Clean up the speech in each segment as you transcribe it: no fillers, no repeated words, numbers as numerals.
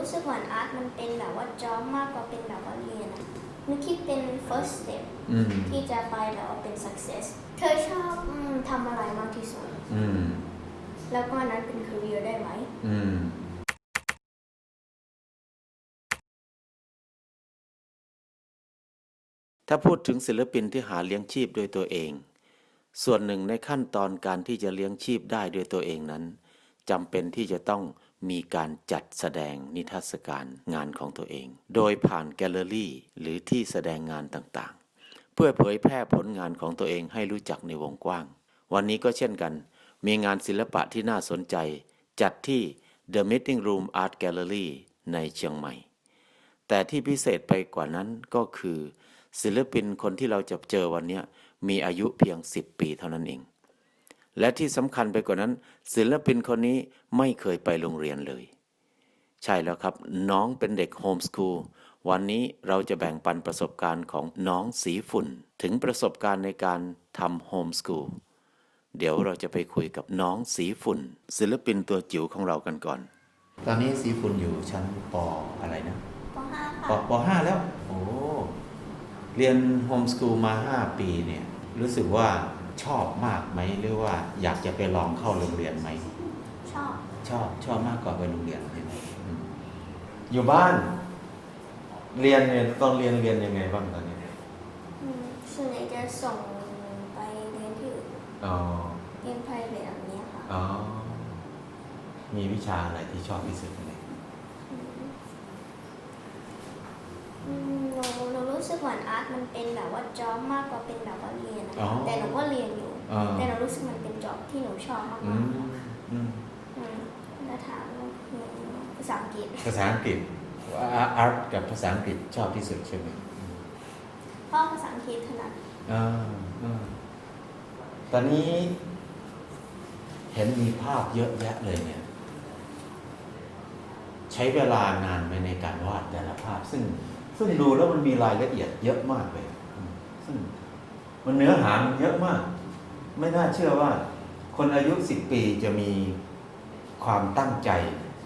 รู้สึกเหมือนอาร์ตมันเป็นแบบว่าจ็อบมากกว่าเป็นแบบว่าเรียนหนูคิดเป็น first step ที่จะไปแบบว่าเป็น success เธอชอบทำอะไรมากที่สุดแล้วก็นั้นเป็น career ได้ไหมถ้าพูดถึงศิลปินที่หาเลี้ยงชีพด้วยตัวเองส่วนหนึ่งในขั้นตอนการที่จะเลี้ยงชีพได้ด้วยตัวเองนั้นจำเป็นที่จะต้องมีการจัดแสดงนิทรรศการงานของตัวเองโดยผ่านแกลเลอรี่หรือที่แสดงงานต่างๆเพื่อเผยแพร่ผลงานของตัวเองให้รู้จักในวงกว้างวันนี้ก็เช่นกันมีงานศิลปะที่น่าสนใจจัดที่ The Meeting Room Art Gallery ในเชียงใหม่แต่ที่พิเศษไปกว่านั้นก็คือศิลปินคนที่เราจะเจอวันนี้มีอายุเพียง10 ปีเท่านั้นเองและที่สำคัญไปกว่านั้นศิลปินคนนี้ไม่เคยไปโรงเรียนเลยใช่แล้วครับน้องเป็นเด็กโฮมสคูลวันนี้เราจะแบ่งปันประสบการณ์ของน้องสีฝุ่นถึงประสบการณ์ในการทำโฮมสคูลเดี๋ยวเราจะไปคุยกับน้องสีฝุ่นศิลปินตัวจิ๋วของเรากันก่อนตอนนี้สีฝุ่นอยู่ชั้นป.อะไรนะป.5 ค่ะป.5 แล้วโอ้เรียนโฮมสคูลมา5 ปีเนี่ยรู้สึกว่าชอบมากไหมหรือว่าอยากจะไปลองเข้าโรงเรียนไหมชอบมากกว่าไปโรงเรียนใช่ไหมอยู่บ้านเรียนเนี่ยตอนเรียนยังไงบ้างตอนนี้ส่วนใหญ่จะส่งไปเรียนที่อื่นเรียน private แบบนี้ค่ะมีวิชาอะไรที่ชอบที่สุดไหมหนูรู้สึกเหมือนอาร์ตมันเป็นแบบว่าจ็อบมากกว่าเป็นแบบว่าเรียนแต่หนูก็เรียนอยู่แต่หนูรู้สึกมันเป็นจ็อบที่หนูชอบมากกว่าแล้วถามภาษาอังกฤษอาร์ตกับภาษาอังกฤษชอบที่สุดใช่ไหมเพราะภาษาอังกฤษถนัดตอนนี้เห็นมีภาพเยอะแยะเลยเนี่ยใช้เวลานานไหมในการวาดแต่ละภาพซึ่งดูแล้วมันมีรายละเอียดเยอะมากเลยซึ่งมันเนื้อหามันเยอะมากไม่น่าเชื่อว่าคนอายุ10 ปีจะมีความตั้งใจ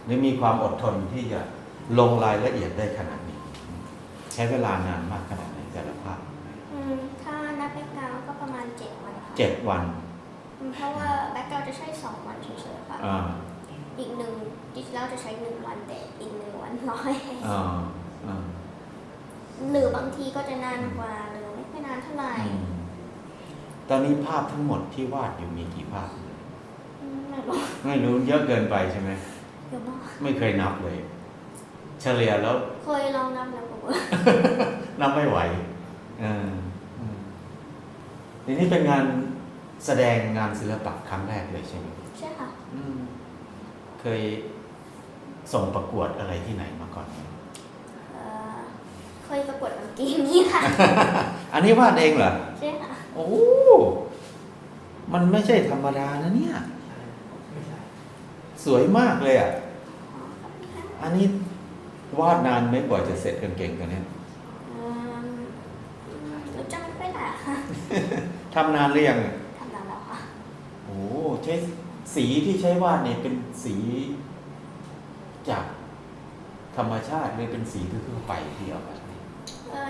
หรือมีความอดทนที่จะลงรายละเอียดได้ขนาดนี้ใช้เวลานานมากขนาดไหนแต่ละภาพถ้านับแบ็คกราวด์ก็ประมาณ7 วันค่ะ7 วันเพราะว่าแบ็คกราวด์จะใช้2 วันเฉยๆค่ะอีก1ดิจิทัลจะใช้1 วันแต่อีก1 วันร้อยหรือบางทีก็จะนานกว่าหรือไม่ค่อยนานเท่าไหร่ตอนนี้ภาพทั้งหมดที่วาดอยู่มีกี่ภาพไม่รู้เยอะเกินไปใช่ไหมเยอะมากไม่เคยนับเลยเฉลี่ยแล้วเคยลองนับแล้วผมนับไม่ไหวทีนี้เป็นงานแสดงงานศิลปะครั้งแรกเลยใช่ไหมใช่ค่ะเคยส่งประกวดอะไรที่ไหนมาก่อนเคยประกวดเกมนี่ค่ะ อันนี้วาดเองเหรอใช่ค่ะโอ้มันไม่ใช่ธรรมดานะเนี่ยสวยมากเลยอ่ะอันนี้วาดนานไหมกว่าจะเสร็จเก่งๆตัวนี้เราจำไม่ได้ค่ะทำนานหรือยังทำนานแล้วค่ะโอ้ใช้สีที่ใช้วาดเนี่ยเป็นสีจากธรรมชาติหรือเป็นสีทั่วไปที่เอามา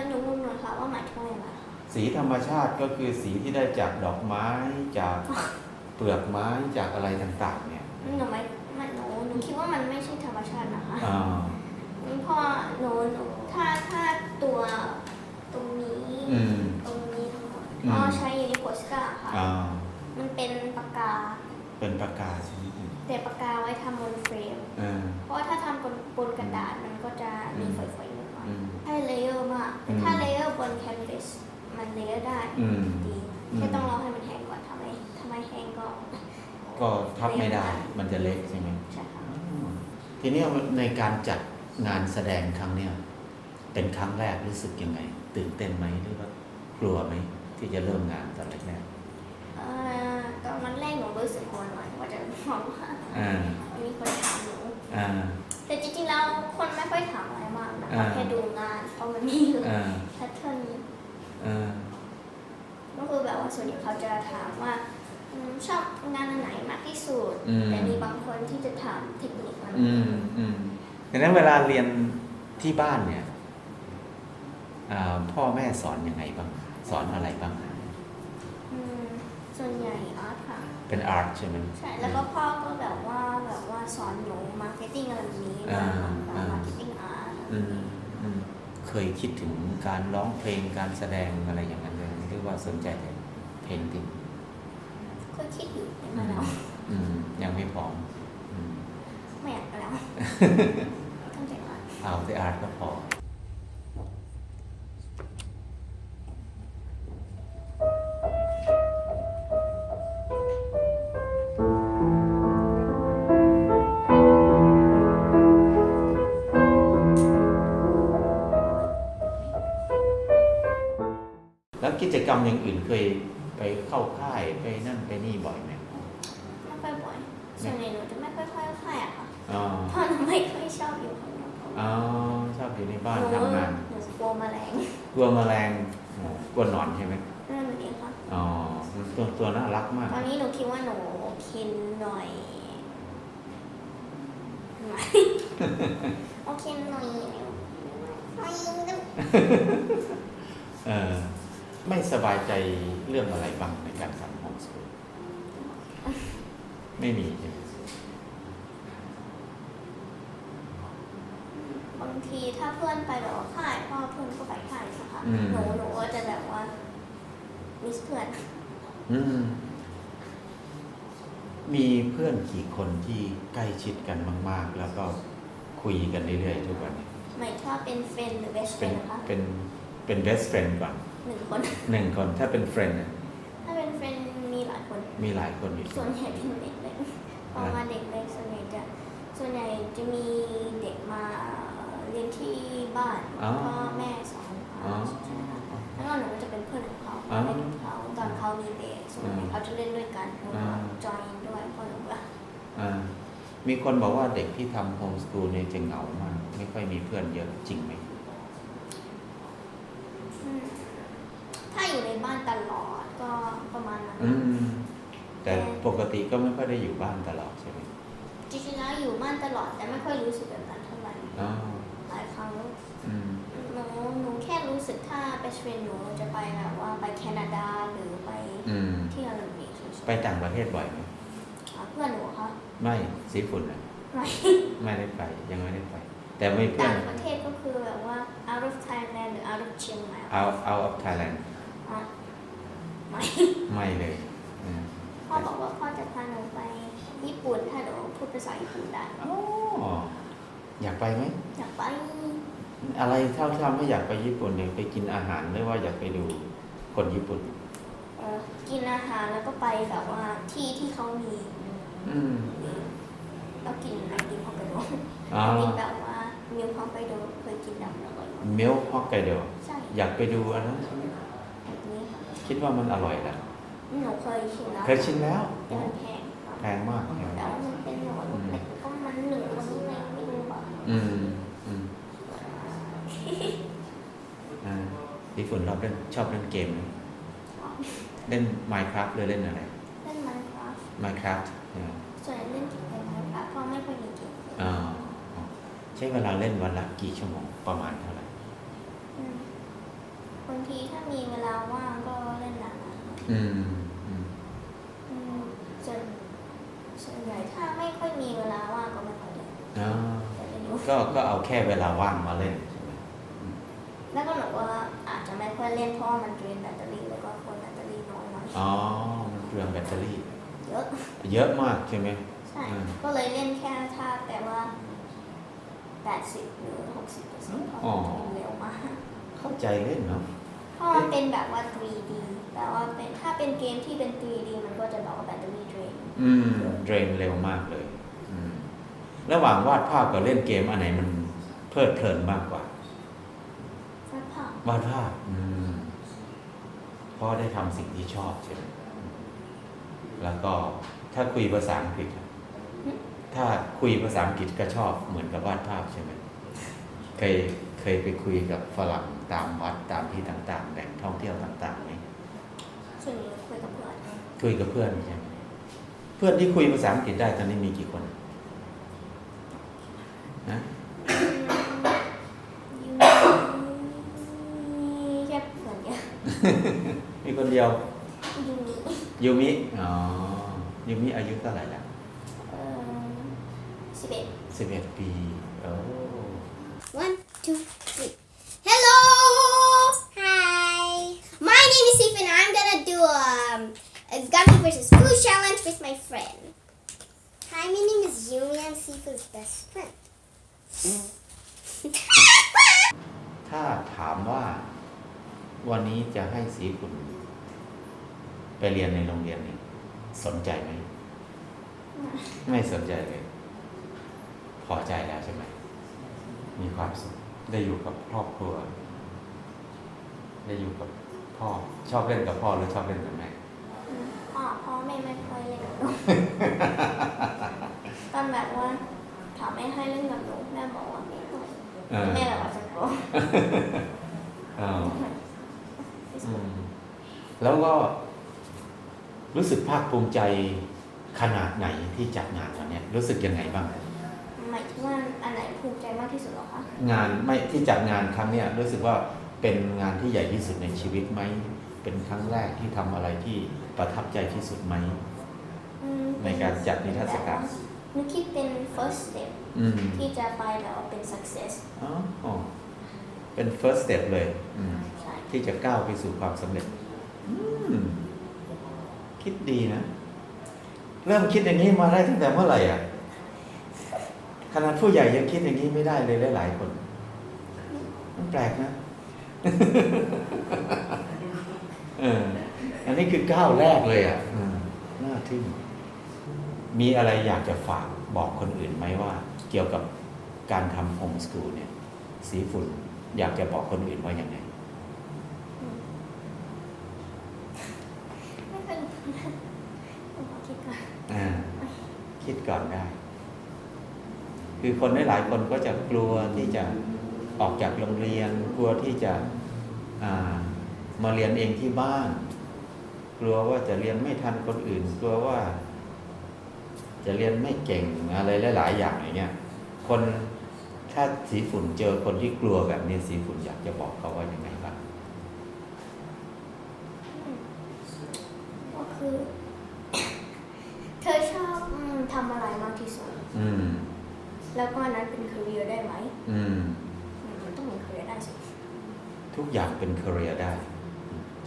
หนูงงหน่อยค่ะว่าหมายถึงอะไรสีธรรมชาติก็คือสีที่ได้จากดอกไม้จากเปลือกไม้จากอะไรต่างๆเนี่ยหนูคิดว่ามันไม่ใช่ธรรมชาตินะคะเพราะหนูถ้าตัวตรงนี้ทั้งหมดใช้ยูนิโพสกาค่ะมันเป็นปากกาใช่ไหมแต่ปากกาไว้ทำบนเฟรมเพราะถ้าทำบนกระดาษมันก็จะมีฝอยๆนิดหน่อยให้เลเยอร์มากถ้าเลเยอร์บนแคนวาสมันเลเยอร์ได้ดีแค่ต้องรอให้มันแห้งก่อนทำไมแห้งก็ทับไม่ได้มันจะเล็กใช่ไหมใช่ค่ะทีนี้ในการจัดงานแสดงครั้งเนี้ยเป็นครั้งแรกรู้สึกยังไงตื่นเต้นไหมหรือว่ากลัวไหมที่จะเริ่มงานตอนแรกตอนวันแรกหนูรู้สึกกลัวหน่อยว่าจะมองว่ามีคนถามหนูแต่จริงๆแล้วคนไม่ค่อยถามอะไรมากนะแค่ดูงานเพราะมันมีแพทเทิร์นก็คือแบบว่าส่วนใหญ่เขาจะถามว่าชอบงานไหนมากที่สุดแต่มีบางคนที่จะถามเทคนิคมัน ดังนั้นเวลาเรียนที่บ้านเนี่ยพ่อแม่สอนยังไงบ้างสอนอะไรบ้าง ส่วนใหญ่อาร์ตค่ะ เป็นอาร์ตใช่ไหม ใช่แล้วก็พ่อก็แบบว่าสอนหนูมาร์เก็ตติ้งอะไรแบบนี้มาร์เก็ตติ้งอาร์ต เคยคิดถึงการร้องเพลงการแสดงอะไรอย่างนั้นเลยหรือว่าสนใจแต่เพลงติง ก็คิดอยู่มาแล้ว ยังไม่พร้อม ไม่อยากแล้วตั้งใจอาร์ต เอาแต่อาร์ตก็พอแล้วกิจกรรมอย่างอื่นเคยไปเข้าค่ายไปนั่นไปนี่บ่อยไหม ไม่ค่อยบ่อยส่วนใหญ่หนูจะไม่ค่อยค่อยอะค่ะ อ๋อ เพราะหนูไม่ค่อยชอบอยู่ข้างนอก อ๋อชอบอยู่ในบ้าน หนู ทำงาน หนูกลัวแมลง กลัวแมลงกลัวหนอนใช่ไหม นั่นเองค่ะ อ๋อตัวน่ารักมาก ตอนนี้หนูคิดว่าหนูคินหน่อยโอเคหน่อยไม่สบายใจเรื่องอะไรบ้างในการทำโฮมสกูลไม่มีใช่ไหม บางทีถ้าเพื่อนไปแบบว่าค่ายพ่อเพื่อนก็ไปค่ายนะคะหนูก็จะแบบว่ามิสเพื่อน มีเพื่อนกี่คนที่ใกล้ชิดกันมากๆ แล้วก็คุยกันเรื่อยๆทุกวันนี้ หมายถึงว่าเป็นเฟรนด์หรือเบสเฟร เป็น นด์นะคะ เป็น best friend ก่อน 1 คน 1 คนถ้าเป็น friend น่ะ ถ้าเป็นเฟรนด์มีหลายคน มีหลายคนอยู่ ส่วนใหญ่เป็นเด็กเล็กพอมาเด็กเล็กส่วนใหญ่จะมีเด็กมาเรียนที่บ้านพ่อแม่สอนใช่ไหมคะแล้วก็หนูก็จะเป็นเพื่อนของเขาเล่นกับเขาตอนเขามีเด็กส่วนใหญ่เขาจะเล่นด้วยกันหนูก็จอยด้วยเพราะหนูว่า มีคนบอกว่าเด็กที่ทำโฮมสกูลเนี่ยจะเหงามากไม่ค่อยมีเพื่อนเยอะจริงไหม ถ้าอยู่ในบ้านตลอดก็ประมาณนั้น แต่ปกติก็ไม่ค่อยได้อยู่บ้านตลอดใช่ไหม จริงๆแล้วอยู่บ้านตลอดแต่ไม่ค่อยรู้สึกแบบนั้นเท่าไหร่ อ๋อ หลายครั้ง อืม หนูแค่รู้สึกถ้าไปเทรนหนูจะไปแบบว่าไปแคนาดาหรือไปที่โอลิมปิก ไปต่างประเทศบ่อยไหม เพื่อนหนูคะ ไม่สีฝุ่นอ่ะ ไม่ ไม่ได้ไปยังไม่ได้ไป แต่ไม่เพื่อ ต่าน งประเทศก็คือแบบว่า out of Thailand หรือ out of เชียงใหม่ out of Thailand ไม่ ไม่เลยอืม พ่อบอกว่าพ่อจะพาหนูไปญี่ปุ่นถ้าหนูพูดภาษาญี่ปุ่นได้ อ๋ออยากไปไหม อยากไป อะไรเท่าที่ทำให้อยากไปญี่ปุ่นเนี่ยไปกินอาหารหรือว่าอยากไปดูคนญี่ปุ่น กินอาหารแล้วก็ไปแบบว่าที่เขามี แล้วกินไอติมฮอกไกโดกินแบบว่ามิลค์ฮอกไกโดเคยกินแบบอร่อยมาก มิลค์ฮอกไกโด ใช่ อยากไปดูอันนั้นใช่ไหม แบบนี้ค่ะ คิดว่ามันอร่อยแหละ หนูเคยชิมแล้ว เคยชิมแล้ว แต่มันแพงค่ะ แพงมาก แต่ว่ามันเป็นหน่อยเล็กก็มัน1มันไม่รู้ว่า ญี่ปุ่นชอบเล่นเกมไหมเล่น Minecraft หรือเล่นอะไร เล่น Minecraft Minecraft ส่วนใหญ่เล่นเกม Minecraft เพราะไม่ค่อยมีเกม ใช้เวลาเล่นวันละกี่ชั่วโมงประมาณเท่าไหร่ บางทีถ้ามีเวลาว่างก็เล่นนานส่วนใหญ่ถ้าไม่ค่อยมีเวลาว่างก็ไม่ค่อยเล่นแต่เล่นอยู่ ก็เอาแค่เวลาว่างมาเล่นใช่ไหม แล้วก็แบบว่าอาจจะไม่ค่อยเล่นเพราะมันเดรนแบตเตอรี่แล้วก็คนแบตเตอรี่น้อยหน่อย อ๋อมันเปลืองแบตเตอรี่ เยอะ เยอะมากใช่ไหม ใช่ ก็เลยเล่นแค่ถ้าแต่ว่า80หรือ60%เพราะมันเร็วมาก เข้าใจเล่นเนาะ เพราะมันเป็นแบบว่า 3D แต่ว่าถ้าเป็นเกมที่เป็น 3D มันก็จะแบบว่าแบตเตอรี่เดรน เดรนเร็วมากเลยระหว่างวาดภาพกับเล่นเกมอันไหนมันเพลิดเพลินมากกว่า วาดภาพ วาดภาพเพราะได้ทำสิ่งที่ชอบใช่ไหมแล้วก็ถ้าคุยภาษาอังกฤษถ้าคุยภาษาอังกฤษก็ชอบเหมือนกับวาดภาพใช่ไหมเคยไปคุยกับฝรั่งตามวัดตามที่ต่างๆแหล่งท่องเที่ยวต่างๆไหม ส่วนนี้คุยกับเพื่อน คุยกับเพื่อนใช่ไหมเพื่อนที่คุยภาษาอังกฤษได้ตอนนี้มีกี่คนนะ มีคนเดียว ยูมิ ยูมิอ๋อยูมิอายุเท่าไหร่ละ 11 11 ปีโอ้ 1 2 3 Hello Hi My name is Steve and I'm gonna do a gummy versus food challenge with my friend Hi my name is Yumi I'm Sifu's best friend ถ้าถามว่าวันนี้จะให้สีฝุ่นไปเรียนในโรงเรียนนี่สนใจไหม ไม่สนใจเลย พอใจแล้วใช่ไหม มีความสุขได้อยู่กับครอบครัว ได้อยู่กับพ่อชอบเล่นกับพ่อหรือชอบเล่นกับแม่ พ่อไม่ค่อยเล่นกับหนู ตอนแบบว่าถามไม่ให้เล่นกับหนูแม่บอกว่าไม่ค่อยแม่แบบว่าจะโกรธ แล้วก็รู้สึกภาคภูมิใจขนาดไหนที่จัดงานวันนี้รู้สึกยังไงบ้าง หมายถึงว่าอันไหนภูมิใจมากที่สุดหรอคะ งานไม่ที่จัดงานครั้งเนี้ยรู้สึกว่าเป็นงานที่ใหญ่ที่สุดในชีวิตไหมเป็นครั้งแรกที่ทำอะไรที่ประทับใจที่สุดไหมในการจัดนิทรรศการหนูคิดเป็น first step ที่จะไปแบบว่าเป็น success อ๋อเป็น first step เลยใช่ ที่จะก้าวไปสู่ความสำเร็จคิดดีนะ เริ่มคิดอย่างนี้มาได้ตั้งแต่เมื่อไหร่อ่ะขนาดผู้ใหญ่ยังคิดอย่างนี้ไม่ได้เลยหลายๆคนมันแปลกนะ อันนี้คือก้าวแรกเลยอ่ะน่าทึ่งมีอะไรอยากจะฝากบอกคนอื่นไหมว่า เกี่ยวกับการทำโฮมสคูลเนี่ยสีฝุ่นอยากจะบอกคนอื่นว่าอย่างไงไม่เป็นต้องขอคิดก่อน คิดก่อนได้ คือคนหลายๆคนก็จะกลัวที่จะออกจากโรงเรียนกลัวที่จะมาเรียนเองที่บ้านกลัวว่าจะเรียนไม่ทันคนอื่นกลัวว่าจะเรียนไม่เก่งอะไรหลายๆอย่างอย่างเงี้ยคนถ้าสีฝุ่นเจอคนที่กลัวแบบนี้สีฝุ่นอยากจะบอกเขาว่ายังไงบ้างก็คือ เธอชอบทำอะไรมากที่สุดแล้วก็นั้นเป็น career ได้ไหมมันต้องเป็น career ได้สิทุกอย่างเป็น career ได้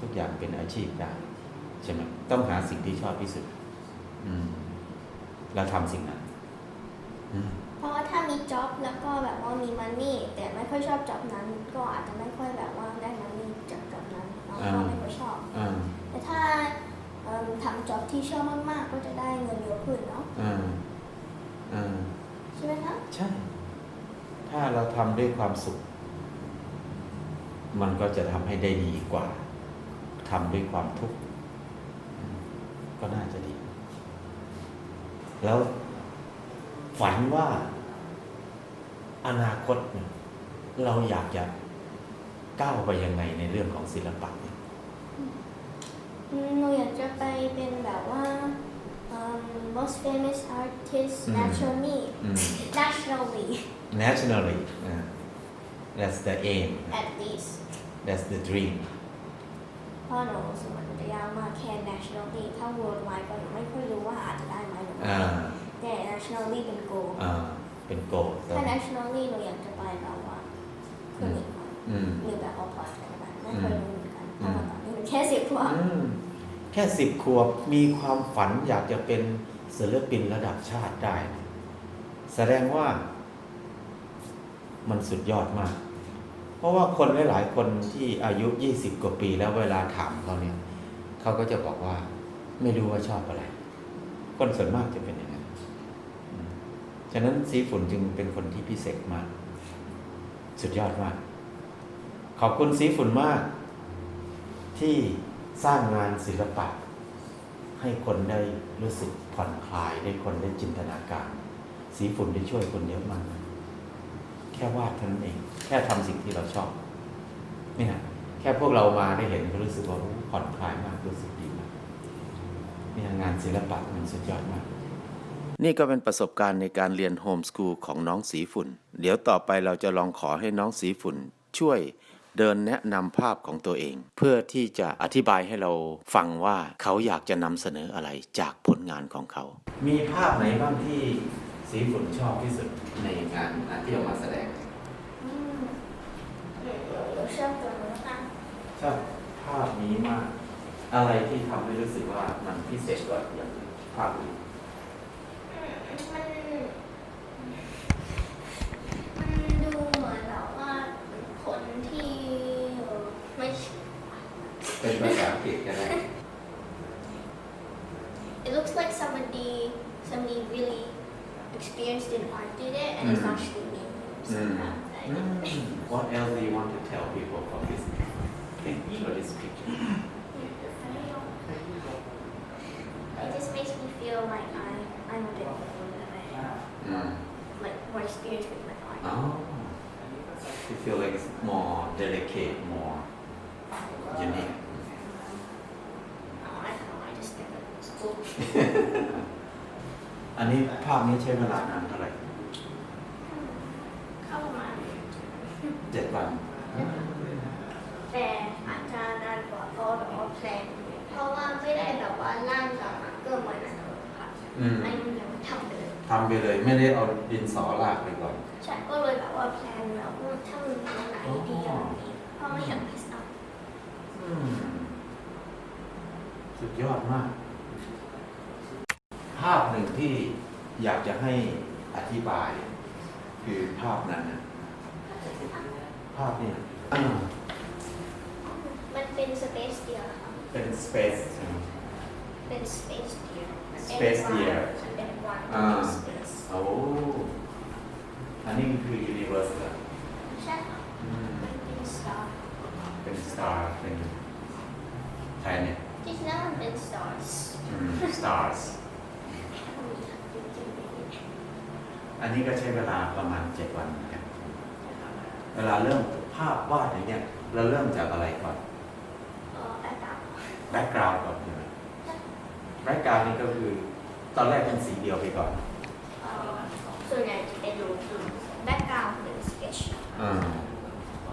ทุกอย่างเป็นอาชีพได้ใช่ไหมต้องหาสิ่งที่ชอบที่สุดแล้วทำสิ่งนั้นเพราะว่าถ้ามี job แล้วก็แบบว่ามี money แต่ไม่ค่อยชอบ job นั้นก็อาจจะไม่ค่อยแบบว่าได้ money จาก job นั้นแล้วก็ไม่ค่อยชอบแต่ถ้าทำ job ที่ชอบมากๆก็จะได้เงินเยอะขึ้นเนาะใช่ไหมคะใช่ถ้าเราทำด้วยความสุขมันก็จะทำให้ได้ดีกว่าทำด้วยความทุกข์ก็น่าจะดีแล้วฝันว่าอนาคตเราอยากจะก้าวไปยังไงในเรื่องของศิลปะหนูอยากจะไปเป็นแบบว่าmost famous artist nationally that's the aim at least that's the dream เพราะหนูรู้สึกว่ามันจะยากมากแค่ nationally ถ้า worldwide ก็ไม่ค่อยรู้ว่าอาจจะได้ไหมหรือไม่แต่ nationally เป็น goal เป็น goal ถ้า nationally หนูอยากจะไปแบบว่าเพื่ออีกหรือแบบ all part อะไรแบบไม่เคยรู้เหมือนกันเพราะว่าตอนนี้หนูแค่10 ขวบแค่10 ขวบมีความฝันอยากจะเป็นศิลปินระดับชาติได้แสดงว่ามันสุดยอดมากเพราะว่าคนหลายๆคนที่อายุ20 กว่าปีแล้วเวลาถามเขาเนี่ยเขาก็จะบอกว่าไม่รู้ว่าชอบอะไรคนส่วนมากจะเป็นอย่างนั้นฉะนั้นสีฝุ่นจึงเป็นคนที่พิเศษมากสุดยอดมากขอบคุณสีฝุ่นมากที่สร้างงานศิลปะให้คนได้รู้สึกผ่อนคลายได้คนได้จินตนาการสีฝุ่นได้ช่วยคนเยอะมากแค่วาดเท่านั้นเองแค่ทำสิ่งที่เราชอบนี่นะแค่พวกเรามาได้เห็นก็รู้สึกว่าผ่อนคลายมากรู้สึกดีมากนี่งานศิลปะมันสุดยอดมากนี่ก็เป็นประสบการณ์ในการเรียนโฮมสคูลของน้องสีฝุ่นเดี๋ยวต่อไปเราจะลองขอให้น้องสีฝุ่นช่วย เดินแนะนำภาพของตัวเอง เพื่อที่จะอธิบายให้เราฟังว่าเขาอยากจะนำเสนออะไรจากผลงานของเขา มีภาพไหนบ้างที่สีฝุ่นชอบที่สุดในงานที่เอามาแสดง หนูชอบตัวนี้ค่ะ ชอบภาพนี้มาก อะไรที่ทำให้รู้สึกว่ามันพิเศษกว่าอย่างอื่นภาพอื่น มันดูเหมือนแบบว่าคนที่ไม่ เป็นภาษาอังกฤษกันได้ It looks like somebody really experienced in art did it and it's actually me. So What else do you want to tell people from this thing or this picture? It just makes me feel like I'm a bit like more experienced with my art. Oh, you feel like it's more delicate, more unique. I don't know, I just think it's cool. อันนี้ภาพนี้ใช้เวลานานเท่าไหร่ เข้ามา 7 วัน แต่อาจจะนานกว่าเพราะแบบว่าแพลนเพราะว่าไม่ได้แบบว่าล่างกับมาร์กเกอร์เหมือนอันนั้นค่ะอันนี้ยังทำไปเลย ทำไปเลยไม่ได้เอาดินสอลากไปก่อน ใช่ก็เลยแบบว่าแพลนแล้วว่าถ้ามันตรงไหนดีอย่างนี้เพราะไม่อยากพิสอัพ สุดยอดมาก ภาพหนึ่งที่อยากจะให้อธิบาย คือภาพนั้นนะภาพนี้ มันเป็นสเปซเดียวค่ะ เป็น space เป็นสเปซเดียว Space เดียว มันเป็นวัน อ่า เป็นสเปซ โอ้อันนี้คือ universe เหรอ ใช่ค่ะมันเป็นสตาร์ เป็น star เป็น planet จริงๆแล้วมันเป็น stars stars อันนี้ก็ใช้เวลาประมาณ 7 วันเหมือนกันเวลาเริ่มภาพวาดอย่างเงี้ยเราเริ่มจากอะไรก่อน แบ็คกราวด์ background ก่อนใช่ไหม background นี่ก็คือตอนแรกเป็นสีเดียวไปก่อน ส่วนใหญ่จะเป็นรูปแบ็คกราวด์เป็นสเก็ตช์ อ่า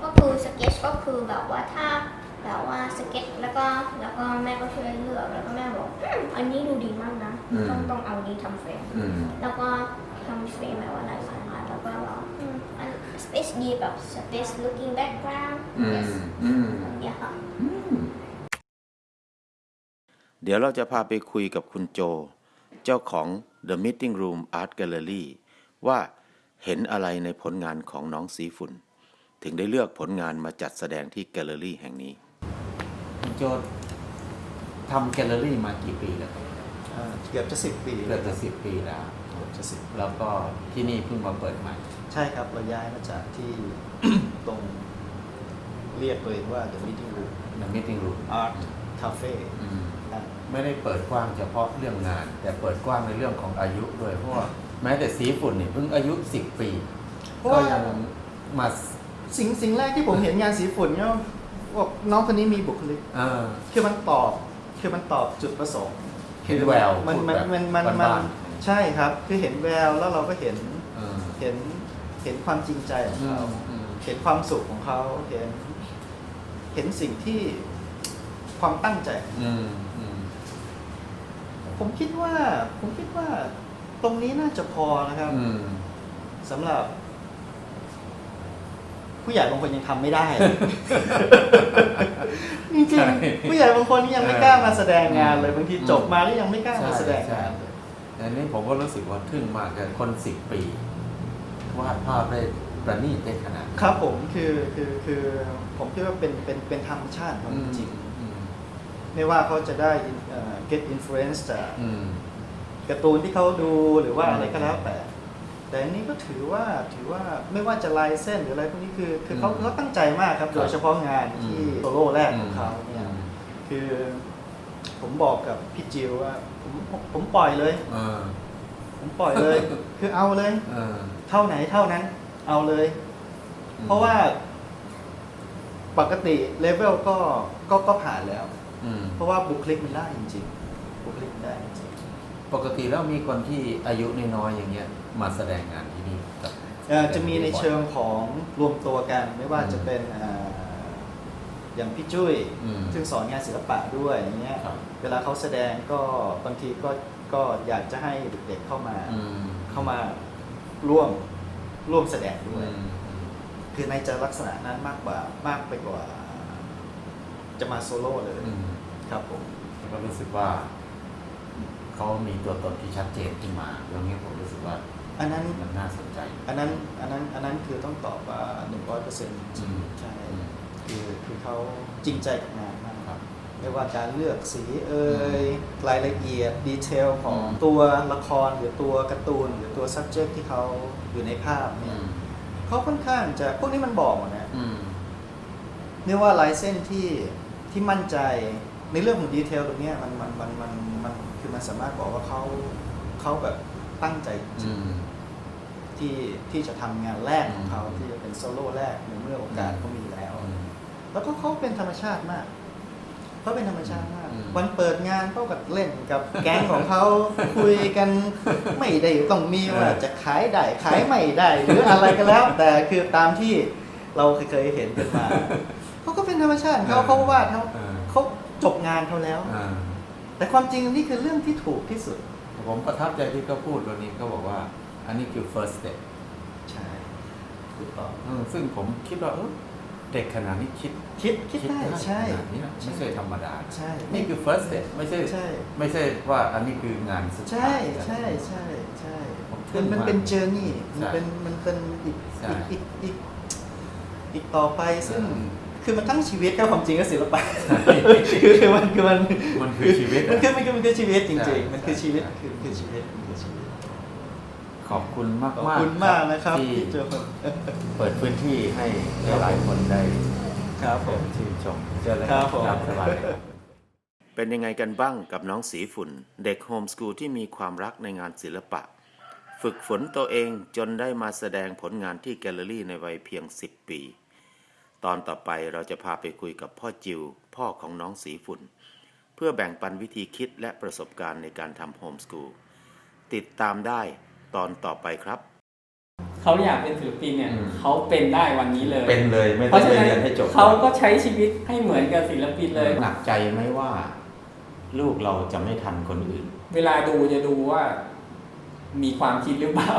ก็คือสเก็ตช์ก็คือแบบว่าถ้าแบบว่าสเก็ตแล้วก็แม่ก็ช่วยเลือกแล้วก็แม่บอกอันนี้ดูดีมากนะต้องเอานี้ทำเฟรมแล้วก็ทำเฟรมแบบว่าหลายๆอันแล้วก็บอกอัน space ดีแบบ space looking background yes เนี่ยค่ะ เดี๋ยวเราจะพาไปคุยกับคุณโจ เจ้าของ The Meeting Room Art Gallery ว่าเห็นอะไรในผลงานของน้องสีฝุ่น ถึงได้เลือกผลงานมาจัดแสดงที่แกลเลอรี่แห่งนี้ คุณโจทำแกลเลอรี่มากี่ปีแล้วครับ เกือบจะ10 ปี เกือบจะ10 ปีแล้ว เกือบจะ10 แล้วก็ที่นี่เพิ่งมาเปิดใหม่ ใช่ครับ เราย้ายมาจากที่ ตรงเรียกตัวเองว่า The Meeting Room The Meeting Room Art Cafe ไม่ได้เปิดกว้างเฉพาะเรื่องงาน แต่เปิดกว้างในเรื่องของอายุด้วย เพราะว่าแม้แต่สีฝุ่นนี่เพิ่งอายุ 10 ปี ก็ยังมา สิ่งแรกที่ผมเห็นงานสีฝุ่นเนี่ยว่าน้องคนนี้มีบุคลิกคือมันตอบจุดประสงค์ เห็นแวว มันใช่ครับ คือเห็นแววแล้วเราก็เห็นความจริงใจของเขาเห็นความสุขของเขาเห็นสิ่งที่ความตั้งใจผมคิดว่าตรงนี้น่าจะพอนะครับสำหรับผู้ใหญ่บางคนยังทำไม่ได้ จริงๆผู้ใหญ่บางคนยังไม่กล้ามาแสดงงานเลยบางทีจบมาแล้วยังไม่กล้ามาแสดงงานเลย อันนี้ผมก็รู้สึกว่าทึ่งมากกับคน10 ปีวาดภาพได้ประณีตได้ขนาด ครับผมคือผมคิดว่าเป็นธรรมชาติของจริงไม่ว่าเขาจะได้get influence จากการ์ตูนที่เขาดูหรือว่าอะไรก็แล้วแต่อันนี้ก็ถือว่าไม่ว่าจะลายเส้นหรืออะไรพวกนี้คือเขาตั้งใจมากครับโดยเฉพาะงานที่โซโล่แรกของเขาเนี่ยคือผมบอกกับพี่จิวว่าผมปล่อยเลยคือเอาเลยเท่าไหนเท่านั้นเอาเลยเพราะว่าปกติเลเวลก็ผ่านแล้วเพราะว่าบุคลิกมันได้จริงๆบุคลิกมันได้จริงปกติแล้วมีคนที่อายุน้อยๆอย่างเงี้ยมาแสดงงานที่นี่ จะมีในเชิงของรวมตัวกันไม่ว่าจะเป็น อย่างพี่จุ้ย อืม ซึ่งสอนงานศิลปะด้วยอย่างเงี้ย ครับ เวลาเขาแสดงก็บางทีก็อยากจะให้เด็กๆเข้ามาร่วมแสดงด้วย คือในจะลักษณะนั้นมากไปกว่าจะมาโซโล่เลยครับผม ก็รู้สึกว่าเขามีตัวตนที่ชัดเจนขึ้นมาตรงนี้ผมรู้สึกว่า อันนั้น มันน่าสนใจ อันนั้นคือต้องตอบว่า 100% จริงใช่ คือเขาจริงใจกับงานมาก ครับ ไม่ว่าการเลือกสีรายละเอียดดีเทลของตัวละครหรือตัวการ์ตูนหรือตัว subject ที่เขาอยู่ในภาพเนี่ยเขาค่อนข้างจะพวกนี้มันบอกหมดนะเรียกว่าลายเส้นที่มั่นใจในเรื่องของดีเทลตรงนี้มันคือมันสามารถบอกว่าเขาแบบตั้งใจจริงที่จะทำงานแรกของเขาที่จะเป็นโซโล่แรกในเมื่อโอกาสเขามีแล้วแล้วก็เขาเป็นธรรมชาติมากเขาเป็นธรรมชาติมากวันเปิดงานเขาก็เล่นกับแก๊งของเขาคุยกันไม่ได้ต้องมีว่าจะขายได้ขายไม่ได้หรืออะไรก็แล้ว แต่คือตามที่เราเคยเห็นกันมาเขาก็เป็นธรรมชาติเขาวาดเขาจบงานเขาแล้วแต่ความจริงนี่คือเรื่องที่ถูกที่สุดผมประทับใจที่เขาพูดวันนี้เขาบอกว่าอันนี้คือ first step ใช่ถูกต้องซึ่งผมคิดว่าเด็กขนาดนี้คิดได้ใช่ขนาดนี้นะไม่ใช่ธรรมดาใช่นี่คือ first step ไม่ใช่ว่าอันนี้คืองานสุดท้ายใช่มันเป็น journey มันเป็นอีกต่อไปซึ่งคือมันทั้งชีวิตก็ความจริงก็ศิลปะคือมันคือชีวิตมันคือชีวิตจริงๆมันคือชีวิตคือชีวิตขอบคุณมาก ขอบคุณมากนะครับที่เปิดพื้นที่ให้หลายคนได้ครับผมชื่นชมเจอเลยครับผมสบายเป็นยังไงกันบ้างกับน้องสีฝุ่นเด็กโฮมสคูลที่มีความรักในงานศิลปะฝึกฝนตัวเองจนได้มาแสดงผลงานที่แกลเลอรี่ในวัยเพียง10 ปีตอนต่อไปเราจะพาไปคุยกับพ่อจิวพ่อของน้องสีฝุ่นเพื่อแบ่งปันวิธีคิดและประสบการณ์ในการทำโฮมสคูลติดตามได้ตอนต่อไปครับเขาอยากเป็นศิลปินเนี่ยเขาเป็นได้วันนี้เลยเป็นเลยไม่ต้องเรียนให้จบเขาก็ใช้ชีวิตให้เหมือนกับศิลปินเลยหนักใจไหมว่าลูกเราจะไม่ทันคนอื่นเวลาดูจะดูว่ามีความคิดหรือเปล่า